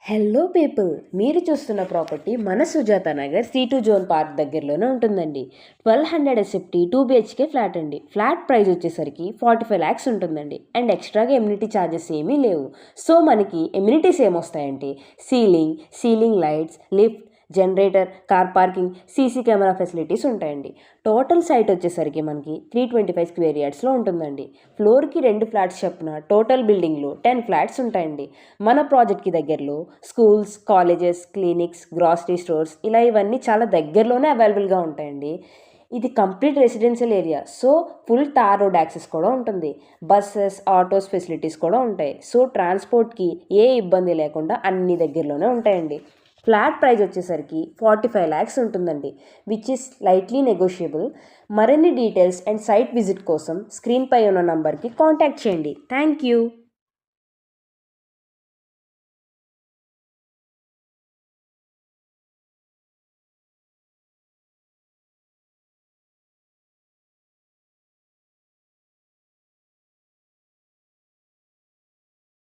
Hello people, మీరు చూస్తున్న property మన Sujatha Nagar C2 zone park దగ్గరలోనే ఉంటుందండి. 1200 SFT 2 BHK ఫ్లాట్ అండి. ఫ్లాట్ ప్రైస్ వచ్చేసరికి 45 lakhs ఉంటుందండి. అండ్ ఎక్స్ట్రాగా ఎమ్యూనిటీ ఛార్జెస్ ఏమీ లేవు. సో మనకి ఎమ్యూనిటీస్ ఏమొస్తాయంటే ceiling lights, lift, generator, car parking, CC camera facilities ఉంటాయండి. టోటల్ సైట్ వచ్చేసరికి మనకి 325 స్క్వేర్ యార్డ్స్లో ఉంటుందండి. ఫ్లోర్కి 2 ఫ్లాట్స్ చొప్పున టోటల్ బిల్డింగ్లో 10 ఫ్లాట్స్ ఉంటాయండి. మన ప్రాజెక్ట్కి దగ్గరలో schools, colleges, clinics, grocery stores ఇలా ఇవన్నీ చాలా దగ్గరలోనే అవైలబుల్గా ఉంటాయండి. ఇది complete residential area, so full tar road access కూడా ఉంటుంది. బస్సెస్, ఆటోస్ ఫెసిలిటీస్ కూడా ఉంటాయి. సో ట్రాన్స్పోర్ట్కి ఏ ఇబ్బంది లేకుండా అన్ని దగ్గరలోనే ఉంటాయండి. ఫ్లాట్ ప్రైస్ వచ్చేసరికి 45 lakhs ఉంటుందండి, విచ్ ఇస్ స్లైట్లీ నెగోషియబుల్. మరిన్ని డీటెయిల్స్ అండ్ సైట్ విజిట్ కోసం స్క్రీన్పై ఉన్న నంబర్కి కాంటాక్ట్ చేయండి. Thank you.